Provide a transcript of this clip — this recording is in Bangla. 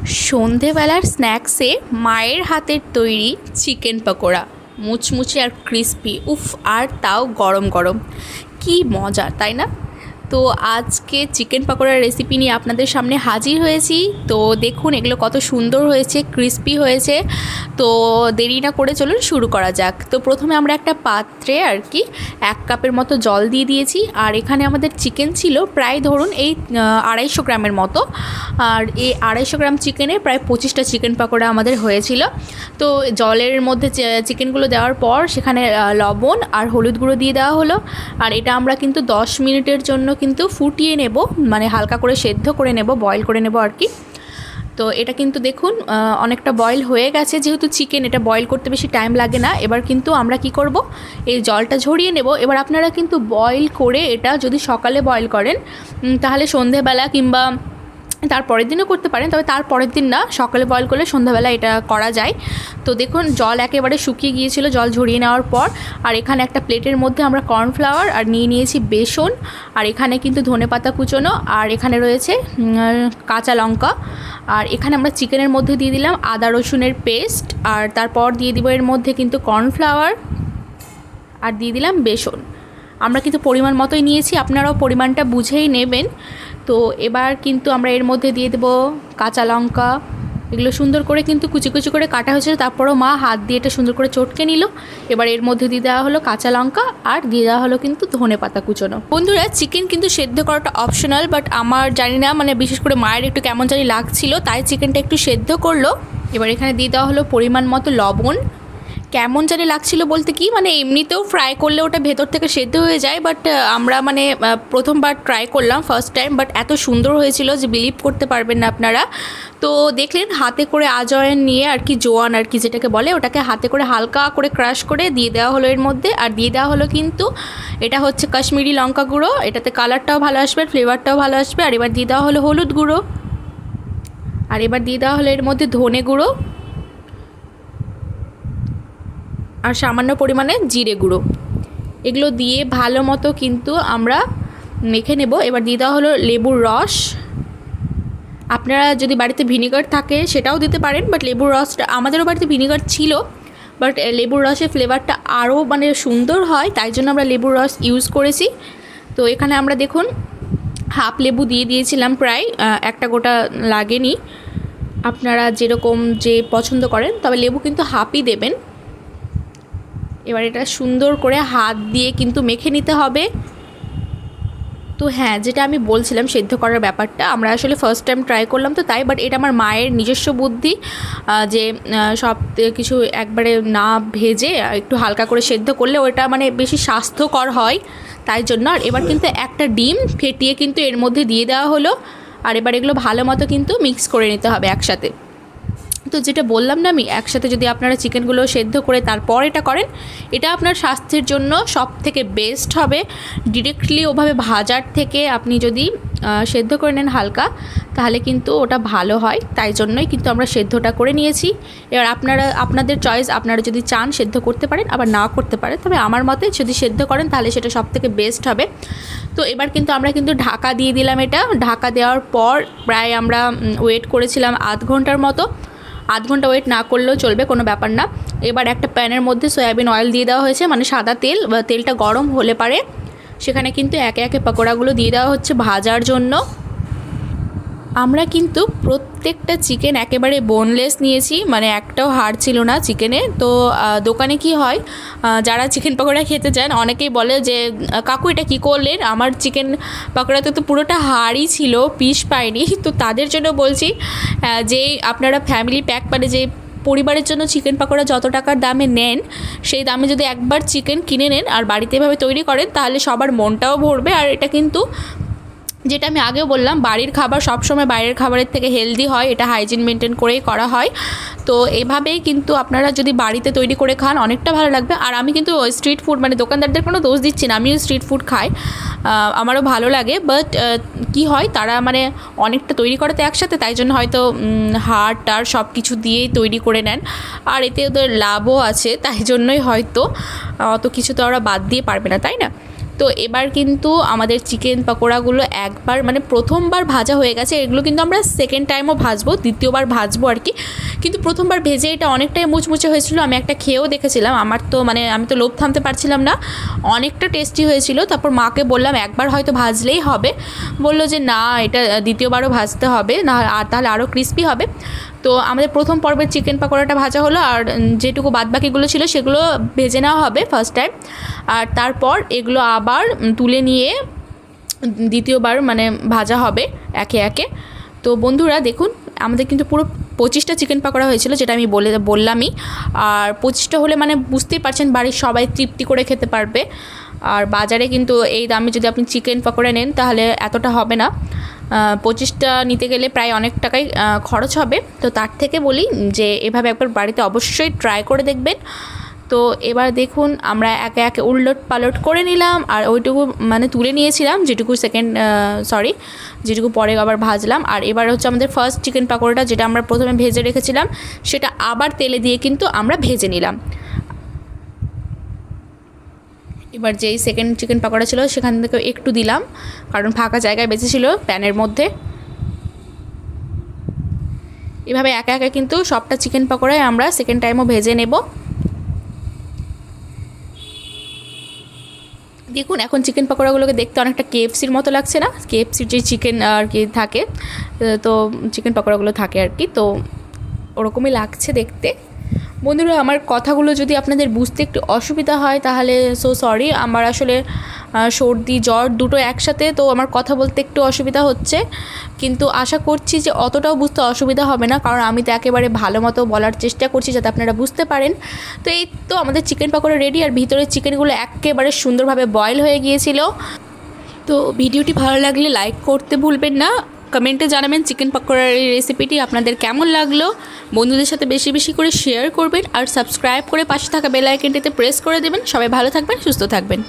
সন্ধেবেলার স্ন্যাক্সে মায়ের হাতের তৈরি চিকেন পকোড়া, মুচমুচে আর ক্রিস্পি, উফ, আর তাও গরম গরম। কি মজা, তাই না? তো আজকে চিকেন পকোড়ার রেসিপি নিয়ে আপনাদের সামনে হাজির হয়েছি। তো দেখুন এগুলো কত সুন্দর হয়েছে, ক্রিস্পি হয়েছে। তো দেরি না করে চলুন শুরু করা যাক। তো প্রথমে আমরা একটা পাত্রে আর কি 1 কাপের মতো জল দিয়ে দিয়েছি। আর এখানে আমাদের চিকেন ছিল প্রায় ধরুন এই 250 গ্রামের মতো। আর এই 250 গ্রাম চিকেনে প্রায় 25টা চিকেন পকোড়া আমাদের হয়েছিল। তো জলের মধ্যে চিকেনগুলো দেওয়ার পর সেখানে লবণ আর হলুদ গুঁড়ো দিয়ে দেওয়া হলো। আর এটা আমরা কিন্তু 10 মিনিটের জন্য কিন্তু ফুটিয়ে নেব, মানে হালকা করে সেদ্ধ করে নেব, বয়েল করে নেব আর কি। তো এটা কিন্তু দেখুন অনেকটা বয়েল হয়ে গেছে, যেহেতু চিকেন এটা বয়েল করতে বেশি টাইম লাগে না। এবার কিন্তু আমরা কি করব, এই জলটা ঝরিয়ে নেব। এবার আপনারা কিন্তু বয়েল করে এটা যদি সকালে বয়েল করেন তাহলে সন্ধেবেলা কিংবা তার পরের দিনও করতে পারেন, তবে তার পরের দিন না, সকালে বয়েল করলে সন্ধ্যাবেলা এটা করা যায়। তো দেখুন জল একেবারে শুকিয়ে গিয়েছিল জল ঝরিয়ে নেওয়ার পর। আর এখানে একটা প্লেটের মধ্যে আমরা কর্নফ্লাওয়ার আর নিয়েছি বেসন, আর এখানে কিন্তু ধনেপাতা কুচোনো, আর এখানে রয়েছে কাঁচা লঙ্কা। আর এখানে আমরা চিকেনের মধ্যে দিয়ে দিলাম আদা রসুনের পেস্ট, আর তারপর দিয়ে দিব এর মধ্যে কিন্তু কর্নফ্লাওয়ার, আর দিয়ে দিলাম বেসন। আমরা কিন্তু পরিমাণ মতোই নিয়েছি, আপনারাও পরিমাণটা বুঝেই নেবেন। তো এবার কিন্তু আমরা এর মধ্যে দিয়ে দেবো কাঁচা লঙ্কা। এগুলো সুন্দর করে কিন্তু কুচি কুচি করে কাটা হয়েছিল, তারপরও মা হাত দিয়ে এটা সুন্দর করে চটকে নিল। এবার এর মধ্যে দিয়ে দেওয়া হলো কাঁচা লঙ্কা, আর দিয়ে দেওয়া হলো কিন্তু ধনেপাতা কুচোনো। বন্ধুরা, চিকেন কিন্তু সেদ্ধ করাটা অপশনাল, বাট আমার জানি না, মানে বিশেষ করে মায়ের একটু কেমন জানি লাগছিল, তাই চিকেনটা একটু সেদ্ধ করলো। এবার এখানে দিয়ে দেওয়া হলো পরিমাণ মতো লবণ। কেমন জানি লাগছিল বলতে কি, মানে এমনিতেও ফ্রাই করলে ওটা ভেতর থেকে সেদ্ধ হয়ে যায়, বাট আমরা মানে প্রথমবার ট্রাই করলাম, ফার্স্ট টাইম, বাট এত সুন্দর হয়েছিল যে বিলিভ করতে পারবেন না আপনারা। তো দেখলেন হাতে করে আজওয়াইন নিয়ে আর কি, জোয়ান আর কি যেটাকে বলে, ওটাকে হাতে করে হালকা করে ক্রাশ করে দিয়ে দেওয়া হলো এর মধ্যে। আর দিয়ে দেওয়া হলো কিন্তু এটা হচ্ছে কাশ্মীরি লঙ্কা গুঁড়ো, এটাতে কালারটাও ভালো আসবে, ফ্লেভারটাও ভালো আসবে। আর এবার দিয়ে দেওয়া হলো হলুদ গুঁড়ো, আর এবার দিয়ে দেওয়া হলো এর মধ্যে ধনে গুঁড়ো, আর সামান্য পরিমাণে জিরে গুঁড়ো। এগুলো দিয়ে ভালো মতো কিন্তু আমরা মেখে নেব। এবার দিয়ে দেওয়া হলো লেবুর রস। আপনারা যদি বাড়িতে ভিনেগার থাকে সেটাও দিতে পারেন, বাট লেবুর রসটা, আমাদেরও বাড়িতে ভিনেগার ছিল, বাট লেবুর রসের ফ্লেভারটা আরও মানে সুন্দর হয়, তাই জন্য আমরা লেবুর রস ইউজ করেছি। তো এখানে আমরা দেখুন হাফ লেবু দিয়ে দিয়েছিলাম, প্রায় একটা গোটা লাগেনি, আপনারা যেরকম যে পছন্দ করেন, তবে লেবু কিন্তু হাফই দেবেন। এবার এটা সুন্দর করে হাত দিয়ে কিন্তু মেখে নিতে হবে। তো হ্যাঁ, যেটা আমি বলছিলাম সেদ্ধ করার ব্যাপারটা, আমরা আসলে ফার্স্ট টাইম ট্রাই করলাম তো তাই, বাট এটা আমার মায়ের নিজস্ব বুদ্ধি যে সব কিছু একবারে না ভেজে একটু হালকা করে সেদ্ধ করলে ওটা মানে বেশি স্বাস্থ্যকর হয়, তাই জন্য। আর এবার কিন্তু একটা ডিম ফেটিয়ে কিন্তু এর মধ্যে দিয়ে দেওয়া হলো। আর এবার এগুলো ভালো মতো কিন্তু মিক্স করে নিতে হবে একসাথে। তো যেটা বললাম না আমি, একসাথে যদি আপনারা চিকেনগুলো সেদ্ধ করে তারপর এটা করেন, এটা আপনার স্বাস্থ্যের জন্য সব থেকে বেস্ট হবে। ডিরেক্টলি ওভাবে ভাজার থেকে আপনি যদি সেদ্ধ করে নেন হালকা, তাহলে কিন্তু ওটা ভালো হয়, তাই জন্যই কিন্তু আমরা সেদ্ধটা করে নিয়েছি। এবার আপনাদের চয়েস, আপনারা যদি চান সেদ্ধ করতে পারেন, আবার না করতে পারেন, তবে আমার মতে যদি সেদ্ধ করেন তাহলে সেটা সব থেকে বেস্ট হবে। তো এবার কিন্তু আমরা কিন্তু ঢাকা দিয়ে দিলাম। এটা ঢাকা দেওয়ার পর প্রায় আমরা ওয়েট করেছিলাম আধ ঘন্টার মতো। আধ ঘন্টা ওয়েট না করলেও চলবে, কোনো ব্যাপার না। এবার একটা প্যানের মধ্যে সয়াবিন অয়েল দিয়ে দেওয়া হয়েছে, মানে সাদা তেল, তেলটা গরম হলে পারে সেখানে কিন্তু একে একে পকোড়াগুলো দিয়ে দেওয়া হচ্ছে ভাজার জন্য। আমরা কিন্তু প্রত্যেকটা চিকেন একেবারে বোনলেস নিয়েছি, মানে একটাও হাড় ছিল না চিকেনে। তো দোকানে কি হয়, যারা চিকেন পকোড়া খেতে চান অনেকেই বলে যে কাকু এটা কী করলেন, আমার চিকেন পকোড়াতে তো পুরোটা হাড়ই ছিল, পিস পাইনি। তো তাদের জন্য বলছি যে আপনারা ফ্যামিলি প্যাক, মানে যে পরিবারের জন্য চিকেন পকোড়া যত টাকার দামে নেন, সেই দামে যদি একবার চিকেন কিনে নেন আর বাড়িতে এভাবে তৈরি করেন, তাহলে সবার মনটাও ভরবে। আর এটা কিন্তু, যেটা আমি আগেও বললাম, বাড়ির খাবার সবসময় বাইরের খাবারের থেকে হেলদি হয়, এটা হাইজিন মেনটেন করেই করা হয়। তো এভাবেই কিন্তু আপনারা যদি বাড়িতে তৈরি করে খান অনেকটা ভালো লাগবে। আর আমি কিন্তু স্ট্রিট ফুড, মানে দোকানদারদের কোনো দোষ দিচ্ছি না, আমিও স্ট্রিট ফুড খাই, আমারও ভালো লাগে, বাট কি হয়, তারা মানে অনেকটা তৈরি করে তো একসাথে, তাই জন্য হয়তো হাড় টাড় সব কিছু দিয়েই তৈরি করে নেন। আর এতে ওদের লাভও আছে, তাই জন্যই হয়তো অত কিছু তো ওরা বাদ দিয়ে পারবে না, তাই না? তো তো এবার কিন্তু আমাদের চিকেন পকোড়াগুলো একবার মানে প্রথমবার ভাজা হয়ে গেছে। এগুলো কিন্তু আমরা সেকেন্ড টাইমও ভাজবো, দ্বিতীয়বার ভাজবো আর কি। কিন্তু প্রথমবার ভেজে এটা অনেকটাই মুচমুচে হয়েছিল। আমি একটা খেয়েও দেখেছিলাম, আমার তো মানে আমি তো লোভ থামতে পারছিলাম না, অনেকটা টেস্টি হয়েছিল। তারপর মাকে বললাম একবার হয়তো ভাজলেই হবে, বললো যে না এটা দ্বিতীয়বারও ভাজতে হবে, না আর তাহলে আরও ক্রিস্পি হবে। তো আমাদের প্রথম পর্বের চিকেন পকোড়াটা ভাজা হলো, আর যেটুকু বাদবাকিগুলো ছিল সেগুলো ভেজে নেওয়া হবে ফার্স্ট টাইম। আর তারপর এগুলো আবার তুলে নিয়ে দ্বিতীয়বার মানে ভাজা হবে একে একে। তো বন্ধুরা দেখুন, আমাদের কিন্তু পুরো 25টা চিকেন পকোড়া হয়েছিল, যেটা আমি বললামই। আর 25টা হলে মানে বুঝতেই পারছেন বাড়ির সবাই তৃপ্তি করে খেতে পারবে। আর বাজারে কিন্তু এই দামে যদি আপনি চিকেন পকোড়া নেন তাহলে এতটা হবে না, 25টা নিতে গেলে প্রায় অনেক টাকাই খরচ হবে। তো তার থেকে বলি যে এভাবে একবার বাড়িতে অবশ্যই ট্রাই করে দেখবেন। তো এবার দেখুন আমরা একে একে উলট পালট করে নিলাম, আর ওইটুকু মানে তুলে নিয়েছিলাম যেটুকু পরে আবার ভাজলাম। আর এবার হচ্ছে আমাদের ফার্স্ট চিকেন পকোড়াটা, যেটা আমরা প্রথমে ভেজে রেখেছিলাম, সেটা আবার তেলে দিয়ে কিন্তু আমরা ভেজে নিলাম। এবার যেই সেকেন্ড চিকেন পকোড়া ছিল সেখান থেকে একটু দিলাম, কারণ ফাঁকা জায়গায় বেঁচে ছিল প্যানের মধ্যে। এভাবে একে একে কিন্তু সবটা চিকেন পকোড়াই আমরা সেকেন্ড টাইমও ভেজে নেব। দেখুন এখন চিকেন পকোড়াগুলোকে দেখতে অনেকটা কেএফসির মতো লাগছে না? কেএফসির যে চিকেন আর কি থাকে, তো চিকেন পকোড়াগুলো থাকে আর কি, তো ওরকমই লাগছে দেখতে। বন্ধুরা আমার কথাগুলো যদি আপনাদের বুঝতে একটু অসুবিধা হয় তাহলে সো সরি, আমার আসলে সর্দি জ্বর দুটো একসাথে, তো আমার কথা বলতে একটু অসুবিধা হচ্ছে। কিন্তু আশা করছি যে অতটাও বুঝতে অসুবিধা হবে না, কারণ আমি তো একেবারে ভালো মতো বলার চেষ্টা করছি যাতে আপনারা বুঝতে পারেন। তো এই তো আমাদের চিকেন পকোড়া রেডি, আর ভিতরের চিকেনগুলো একেবারে সুন্দরভাবে বয়েল হয়ে গিয়েছিল। তো ভিডিওটি ভালো লাগলে লাইক করতে ভুলবেন না, কমেন্টে জানাবেন চিকেন পকোড়ার এই রেসিপিটি আপনাদের কেমন লাগলো। বন্ধুদের সাথে বেশি বেশি করে শেয়ার করবেন, আর সাবস্ক্রাইব করে পাশে থাকা বেল আইকনটিতে প্রেস করে দেবেন। সবাই ভালো থাকবেন, সুস্থ থাকবেন।